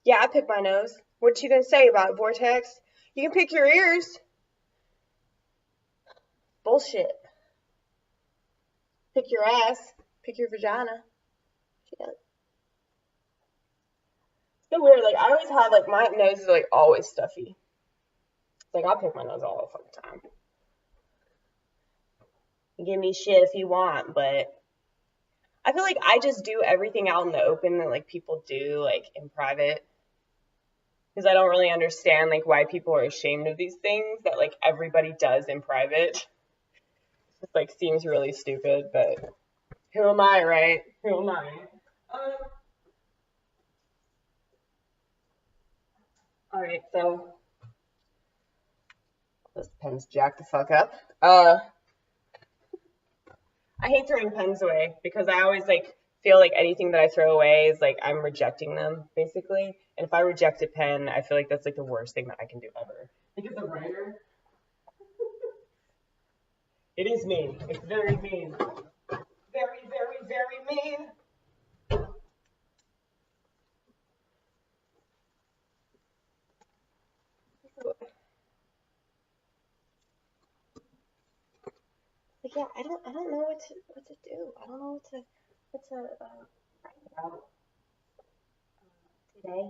Yeah, I pick my nose. What you gonna say about it, Vortex? You can pick your ears. Bullshit. Pick your ass. Pick your vagina. Shit. It's so weird. Like I always have like my nose is like always stuffy. Like I'll pick my nose all the fucking time. You give me shit if you want, but I feel like I just do everything out in the open that like people do like in private. Because I don't really understand like why people are ashamed of these things that like everybody does in private. It like seems really stupid, but who am I, right? Who am I? Um, all right, so this pen's jacked the fuck up. I hate throwing pens away because I always like feel like anything that I throw away is like I'm rejecting them basically. And if I reject a pen, I feel like that's like the worst thing that I can do ever. Like as a writer, it is mean. It's very mean. Very, very, very mean. Like yeah, I don't know what to do. I don't know what to write about today.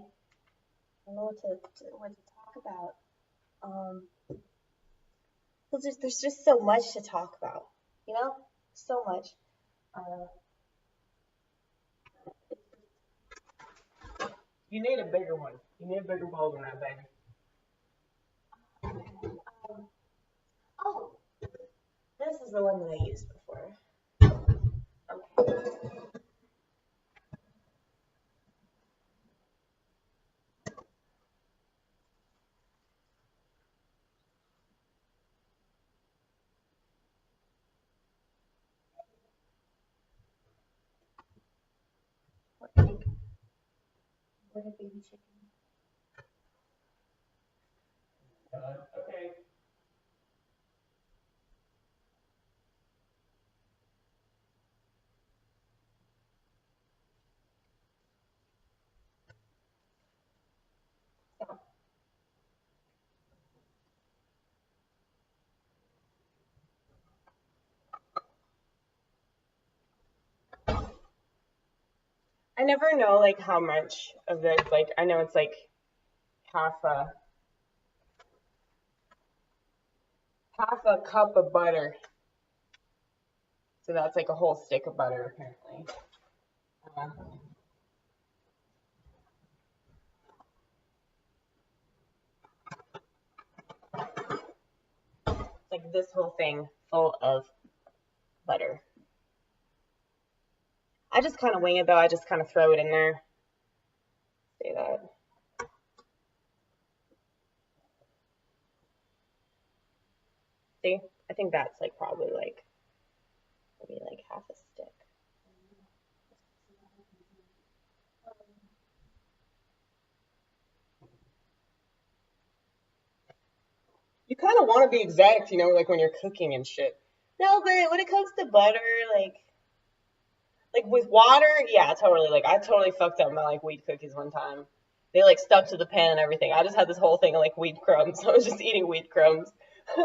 I don't know what to talk about. Um, well, there's just so much to talk about, you know, so much. Uh, you need a bigger one. You need a bigger bowl than that, baby. Um, oh, this is the one that I used before. Okay. What egg? What a baby chicken. Okay. So, I never know like how much of this. Like I know it's like half a cup of butter. So that's like a whole stick of butter apparently. Uh, like this whole thing full of butter. I just kind of wing it though. I just kind of throw it in there. Say that. See, I think that's like probably like maybe like half a stick. You kind of want to be exact, you know, like when you're cooking and shit. No, but when it comes to butter, like with water, yeah, totally. Like I totally fucked up my like wheat cookies one time. They like stuck to the pan and everything. I just had this whole thing of like wheat crumbs. I was just eating wheat crumbs. I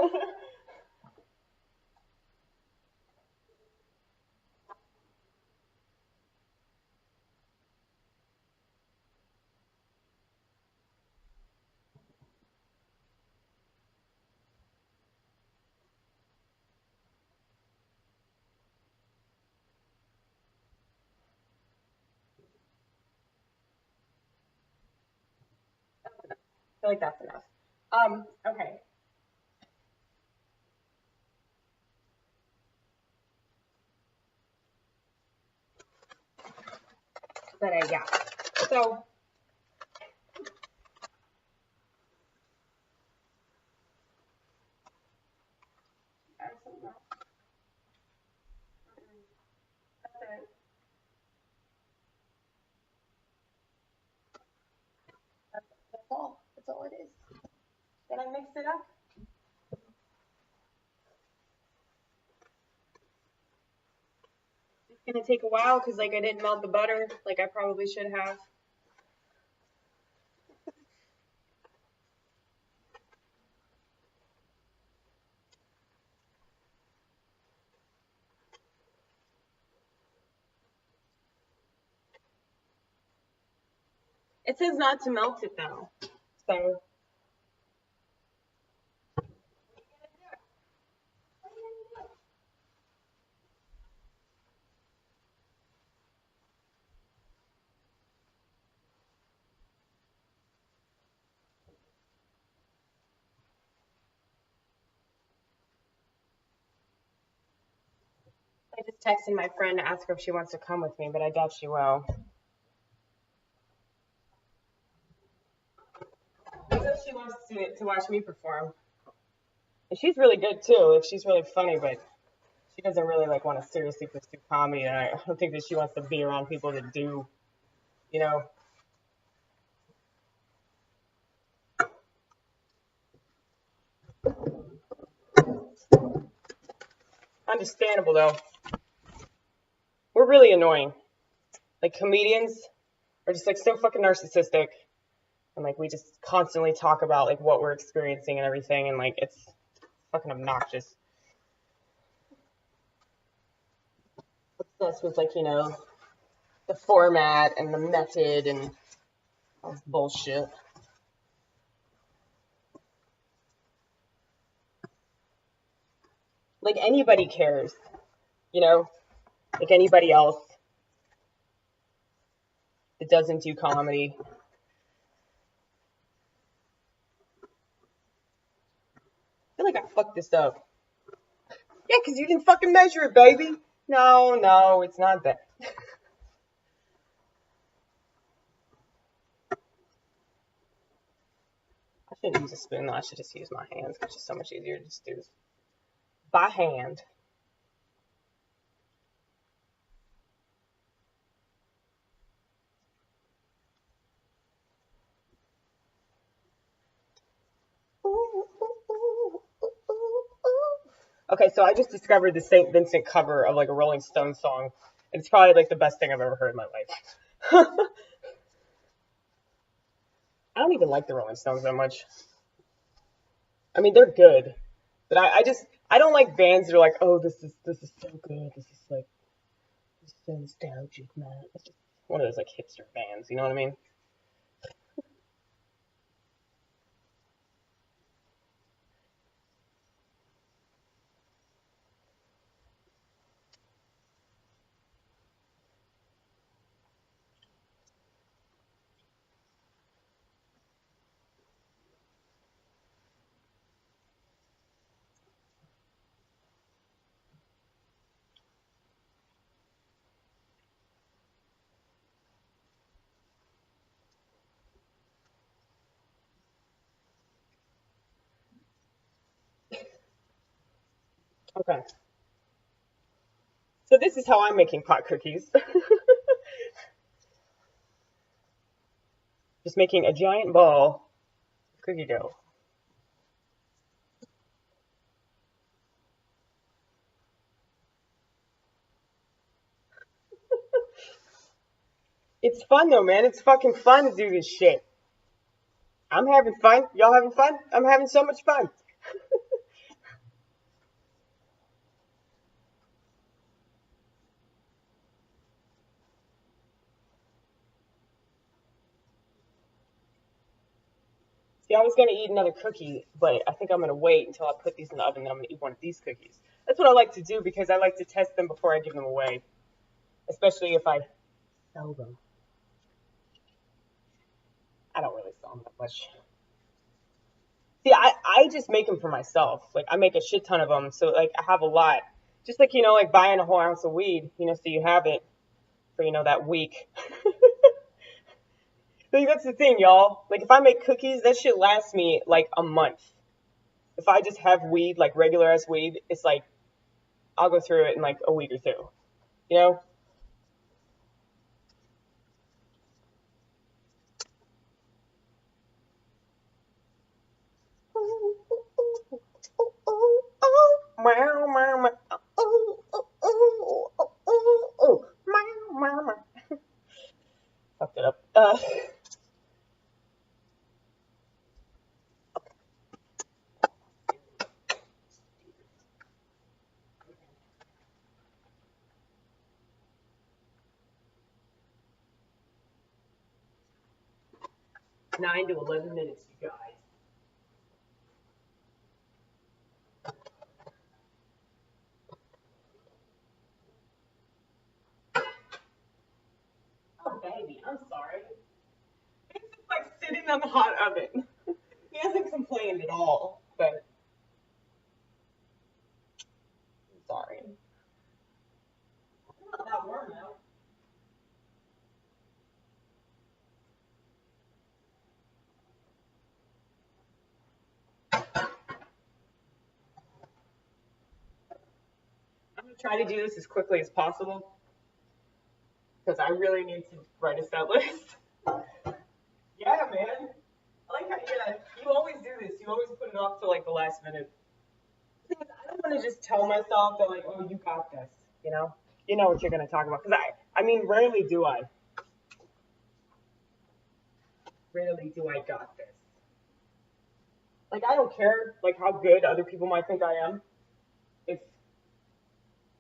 feel like that's enough. Okay. But yeah. So that's all. That's all it is. Then I mix it up. It's gonna take a while because like I didn't melt the butter like I probably should have. It says not to melt it though. So I just texted my friend to ask her if she wants to come with me, but I doubt she will. Because she wants to watch me perform. And she's really good too. Like she's really funny, but she doesn't really like want to seriously pursue comedy. And I don't think that she wants to be around people that do, you know. Understandable though. We're really annoying. Like comedians are just like so fucking narcissistic, and like we just constantly talk about like what we're experiencing and everything, and like it's fucking obnoxious. Obsessed with like the format and the method and all this bullshit. Like anybody cares, you know, like anybody else that doesn't do comedy. I feel like I fucked this up. Yeah, because you didn't fucking measure it, baby. No, it's not that. I shouldn't use a spoon, though. I should just use my hands, because it's just so much easier to just do this by hand. Okay, so I just discovered the St. Vincent cover of like a Rolling Stones song. It's probably like the best thing I've ever heard in my life. I don't even like the Rolling Stones that much. I mean, they're good, but I don't like bands that are like, oh, this is so good. This is like this is so nostalgic, man. It's just one of those like hipster bands. You know what I mean? Okay. So this is how I'm making pot cookies. Just making a giant ball of cookie dough. It's fun though, man. It's fucking fun to do this shit. I'm having fun. Y'all having fun? I'm having so much fun. See, I was gonna eat another cookie, but I think I'm gonna wait until I put these in the oven. Then I'm gonna eat one of these cookies. That's what I like to do because I like to test them before I give them away, especially if I sell them. I don't really sell them that much. See, I just make them for myself. Like I make a shit ton of them, so like I have a lot. Just like like buying a whole ounce of weed, so you have it for that week. Like that's the thing, y'all. Like if I make cookies, that shit lasts me like a month. If I just have weed, like regular ass weed, it's like I'll go through it in like a week or two. You know? Fucked it up. 9 to 11 minutes, you guys. Oh, baby, I'm sorry. It's just like sitting on the hot oven. He hasn't complained at all, but I'm sorry. It's not that warm out. I'm gonna try to do this as quickly as possible because I really need to write a set list. Yeah, man. I like how you always do this. You always put it off to like the last minute. I don't want to just tell myself that like, oh, you got this. You know, you know what you're gonna talk about. Because I mean, rarely do I. Rarely do I got this. Like, I don't care like how good other people might think I am. If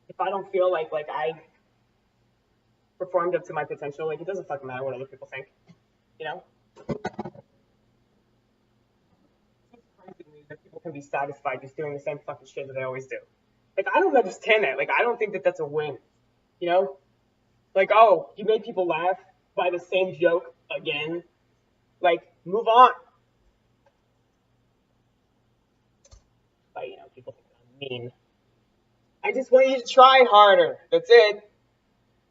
if I don't feel like I performed up to my potential, like it doesn't fucking matter what other people think. You know. It's crazy to me that people can be satisfied just doing the same fucking shit that they always do. Like, I don't understand that. Like, I don't think that that's a win. You know? Like, oh, you made people laugh by the same joke again. Like, move on. But, you know, people think I'm mean. I just want you to try harder. That's it.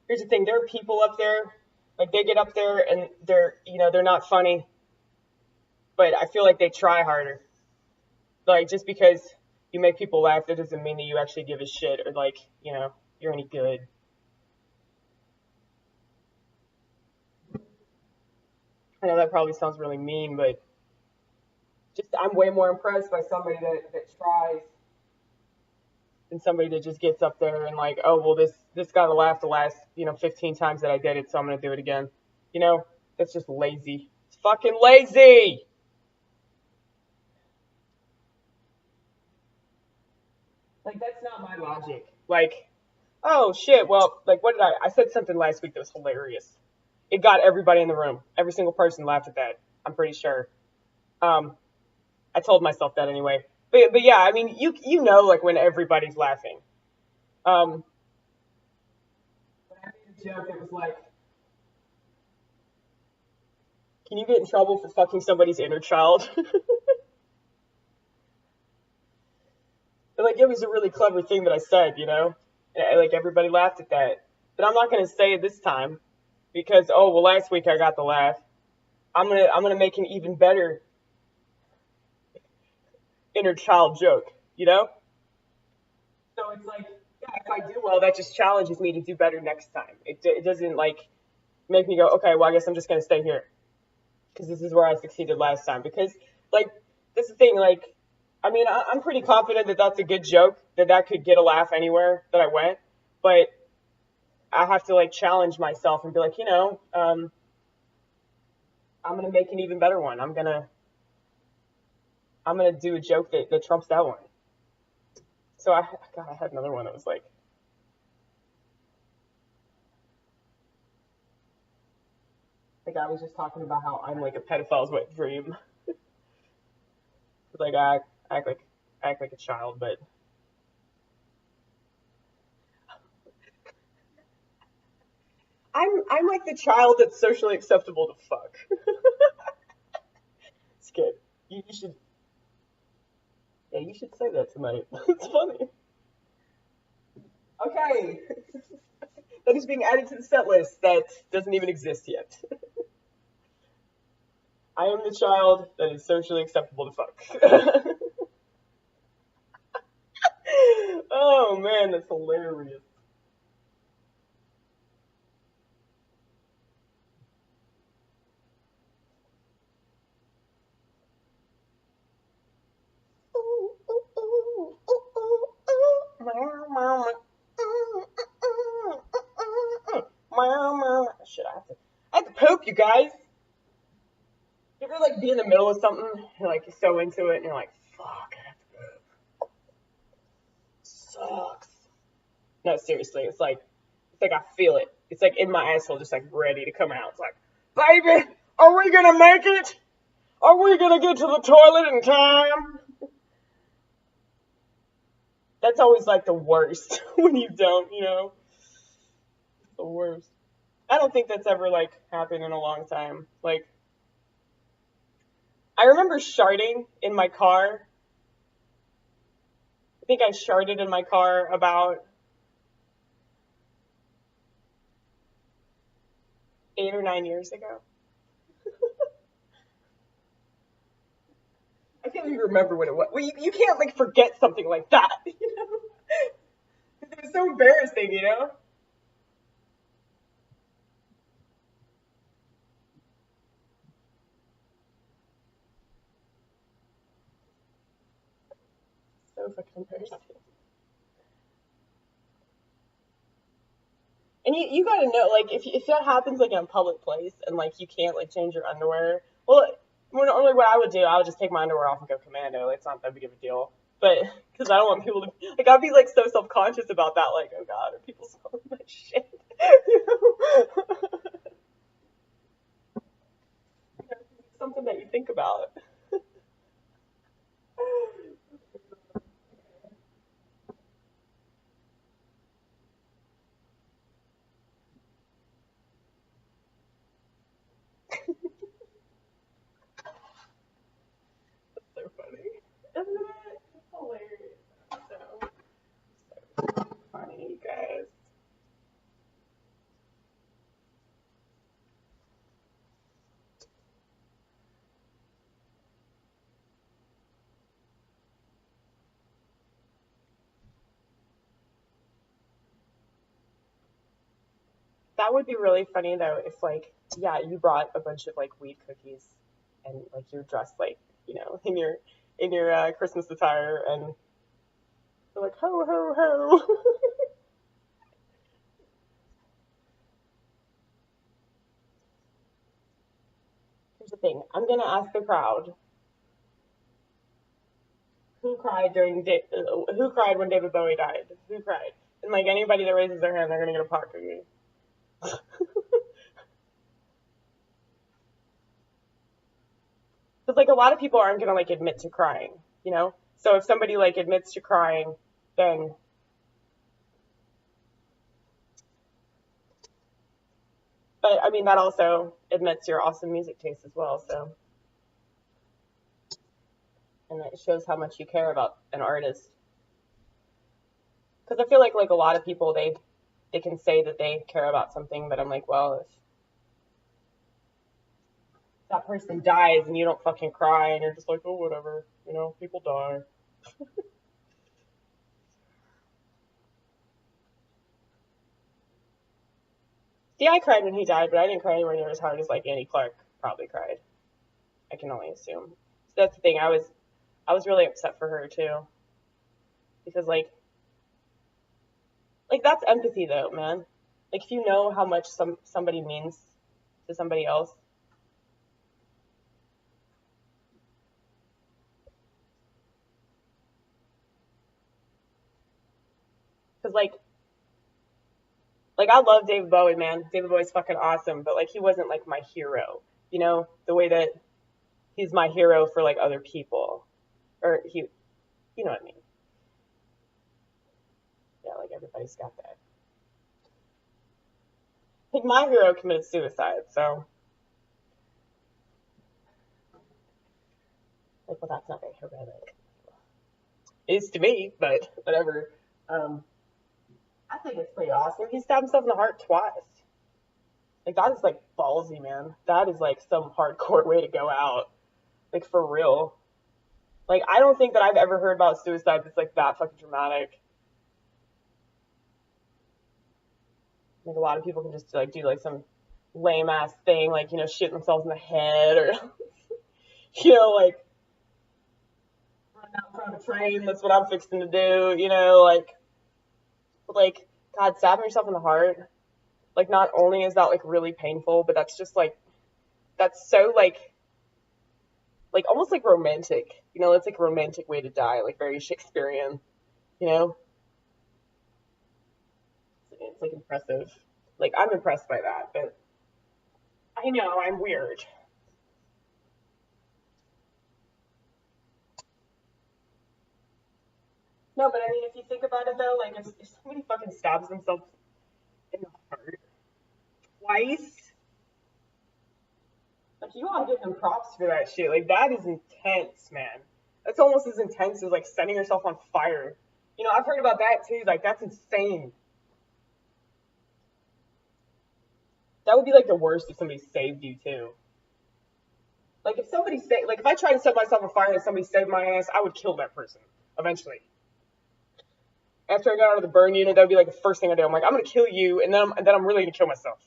Here's the thing. There are people up there, like, they get up there and they're not funny. But I feel like they try harder. Like, just because you make people laugh, that doesn't mean that you actually give a shit or, like, you're any good. I know that probably sounds really mean, but just I'm way more impressed by somebody that tries than somebody that just gets up there and like, oh well, this got to laugh the last 15 times that I did it, so I'm gonna do it again. That's just lazy. It's fucking lazy. Like, that's not my logic. Like, oh shit, well, like, what did I said something last week that was hilarious. It got everybody in the room. Every single person laughed at that. I'm pretty sure. I told myself that anyway. But yeah, I mean, you know, like when everybody's laughing. When I made a joke, it was like, can you get in trouble for fucking somebody's inner child? And, like, it was a really clever thing that I said, And, like, everybody laughed at that. But I'm not gonna say it this time because, oh well, last week I got the laugh. I'm gonna make an even better inner child joke, So it's like, yeah, if I do well, that just challenges me to do better next time. It doesn't like make me go, okay, well I guess I'm just gonna stay here because this is where I succeeded last time. Because like that's the thing, like I mean I'm pretty confident that that's a good joke, that could get a laugh anywhere that I went, but I have to like challenge myself and be like, I'm gonna make an even better one. I'm gonna do a joke that trumps that one. So I had another one that was like I was just talking about how I'm like a pedophile's wet dream. Like I act like a child, but I'm like the child that's socially acceptable to fuck. It's good. You should you should say that tonight. It's funny. Okay. That is being added to the set list that doesn't even exist yet. I am the child that is socially acceptable to fuck. Oh man, that's hilarious. Shit, I have to poop, you guys. You ever like be in the middle of something, you're like so into it, and you're like, fuck, I have to poop. Sucks. No, seriously, it's like I feel it. It's like in my asshole, just like ready to come out. It's like, baby, are we gonna make it? Are we gonna get to the toilet in time? That's always like the worst when you don't, the worst. I don't think that's ever like happened in a long time. Like I remember sharting in my car. I think I sharted in my car about 8 or 9 years ago. I can't even remember what it was. Well, you can't like forget something like that. It was so embarrassing. So fucking embarrassing. And you gotta know, like, if that happens like in a public place and like you can't like change your underwear, well, normally what I would do, I would just take my underwear off and go commando. Like, it's not that big of a deal. But because I don't want people to like, I'd be like so self conscious about that. Like, oh god, are people smelling my shit? You know? Something that you think about. So funny, isn't it? It's hilarious. So funny, you guys. That would be really funny though if like yeah, you brought a bunch of like weed cookies and like you're dressed like, in your Christmas attire and they're like ho ho ho. Here's the thing. I'm gonna ask the crowd who cried when David Bowie died? Who cried? And like anybody that raises their hand, they're gonna get a pot cookie. Because like a lot of people aren't gonna like admit to crying. So if somebody like admits to crying, then but I mean that also admits your awesome music taste as well. So and it shows how much you care about an artist. Because I feel like a lot of people they can say that they care about something, but I'm like, well, if that person dies and you don't fucking cry and you're just like, oh whatever, people die. See, I cried when he died, but I didn't cry anywhere near as hard as like Annie Clark probably cried. I can only assume. So that's the thing. I was really upset for her too because like that's empathy though, man. Like if you know how much somebody means to somebody else, because like I love David Bowie, man. David Bowie's fucking awesome, but like he wasn't like my hero, the way that he's my hero for like other people, or you know what I mean? Yeah, like everybody's got that. Like my hero committed suicide, so like, well, that's not very heroic. It is to me, but whatever. Um, I think it's pretty awesome. He stabbed himself in the heart twice. Like that is like ballsy, man. That is like some hardcore way to go out. Like for real. Like I don't think that I've ever heard about suicide that's like that fucking dramatic. Like a lot of people can just like do like some lame ass thing, like shit themselves in the head, or like run out in front of a train. That's what I'm fixing to do. Like God, stabbing yourself in the heart. Like not only is that like really painful, but that's just that's so like almost like romantic. It's like a romantic way to die, like very Shakespearean. You know, it's like impressive. Like I'm impressed by that, but I know I'm weird. No, but I mean, if you think about it though, like if somebody fucking stabs themselves in the heart twice, like you gotta give them props for that shit. Like that is intense, man. That's almost as intense as like setting yourself on fire. You know, I've heard about that too. Like that's insane. That would be like the worst if somebody saved you too. Like if somebody saved, like if I tried to set myself on fire and somebody saved my ass, I would kill that person eventually. After I got out of the burn unit, that would be like the first thing I do. I'm like, I'm gonna kill you, and then I'm really gonna kill myself.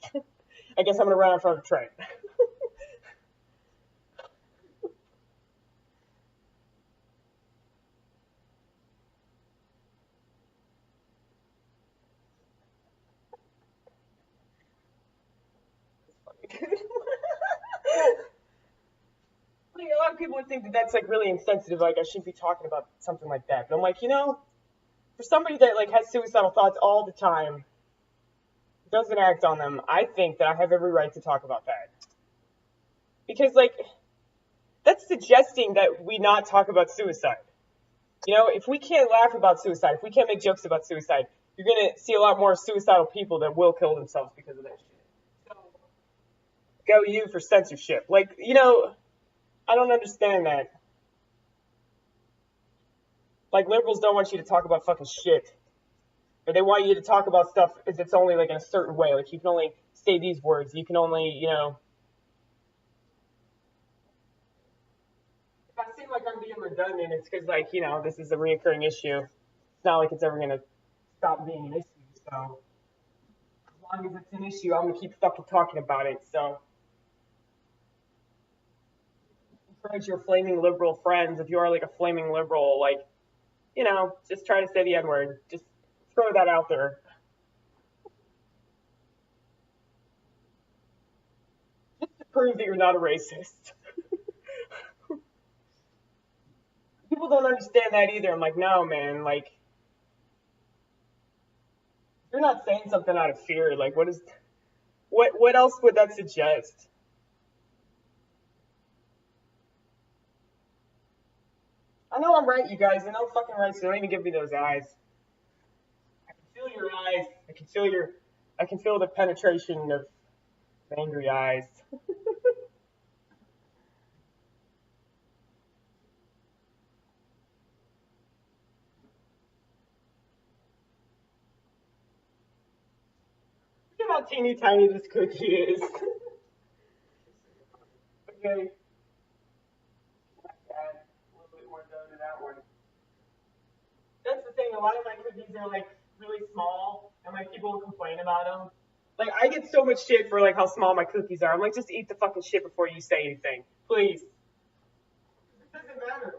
I guess I'm gonna run out in front of a train. Like, a lot of people would think that that's like really insensitive. Like I shouldn't be talking about something like that. But I'm like, you know, for somebody that like has suicidal thoughts all the time, doesn't act on them, I think that I have every right to talk about that. Because like that's suggesting that we not talk about suicide. You know, if we can't laugh about suicide, if we can't make jokes about suicide, you're gonna see a lot more suicidal people that will kill themselves because of that shit. So, go you for censorship. Like, you know, I don't understand that. Like liberals don't want you to talk about fucking shit. Or they want you to talk about stuff if it's only like in a certain way. Like you can only say these words. You can only, you know. If I seem like I'm being redundant, it's because like, you know, this is a reoccurring issue. It's not like it's ever gonna stop being an issue. So as long as it's an issue, I'm gonna keep fucking talking about it. So encourage your flaming liberal friends, if you are like a flaming liberal, like, you know, just try to say the N word. Just throw that out there. Just to prove that you're not a racist. People don't understand that either. I'm like, no, man, like, you're not saying something out of fear. Like, what else would that suggest? I know I'm right, you guys. I know I'm fucking right, so don't even give me those eyes. I can feel your eyes. I can feel the penetration of angry eyes. Look at how teeny tiny this cookie is. Okay. Add a little bit more dough to that one. That's the thing. A lot of my cookies are like really small, and like people will complain about them. Like I get so much shit for like how small my cookies are. I'm like, just eat the fucking shit before you say anything, please. It doesn't matter.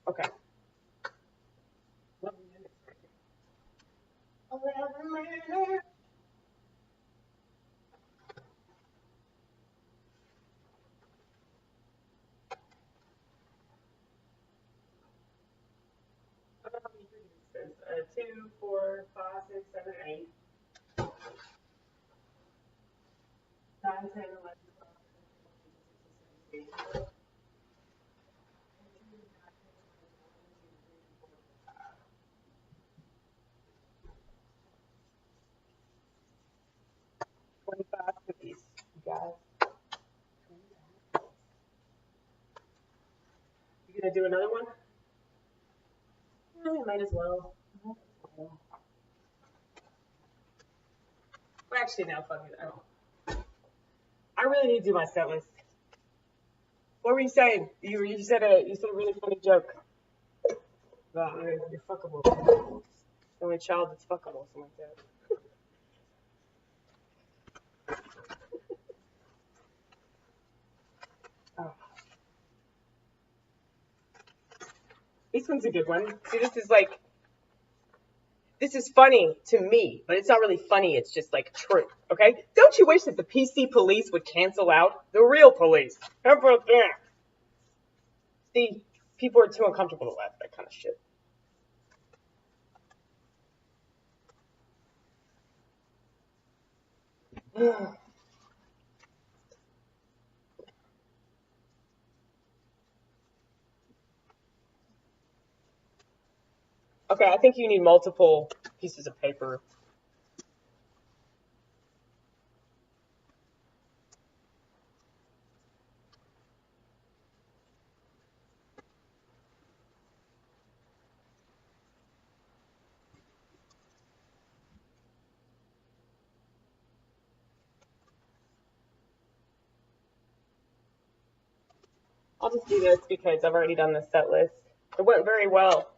Okay. 11 minutes. 11 minutes. 2, 4, 5, 6, 7, 8, 9, 10, 11, 12, 13, 14, 25 cookies, you guys. You gonna do another one? Yeah, might as well. Well, actually, now fuck it. I don't. I really need to do my set list. What were you saying? You said a really funny joke about you're fuckable. The only child that's fuckable, something like that. Oh. These one's a good one. See, this is funny to me, but it's not really funny. It's just like true. Okay? Don't you wish that the PC police would cancel out the real police? How about that? See, people are too uncomfortable to laugh at that kind of shit. Okay, I think you need multiple pieces of paper. I'll just do this because I've already done this set list. It went very well.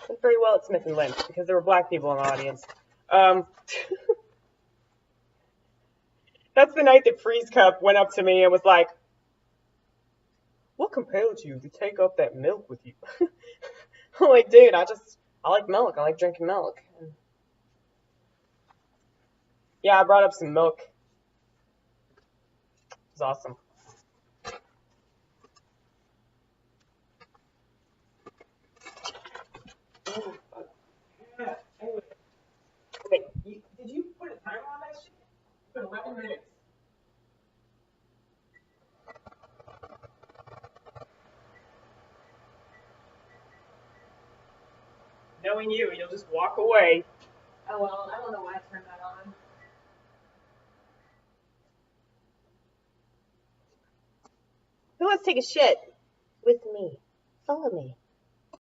It went very well at Smith and Lynch because there were black people in the audience. Um, that's the night that Freeze Cup went up to me and was like, "What compelled you to take up that milk with you?" I'm like, dude, I like milk. I like drinking milk. And yeah, I brought up some milk. It was awesome. Yeah, anyway. Wait, did you put a timer on that shit? Put 11 minutes. Knowing you, you'll just walk away. Oh well, I don't know why I turned that on. Who wants to take a shit with me? Follow me.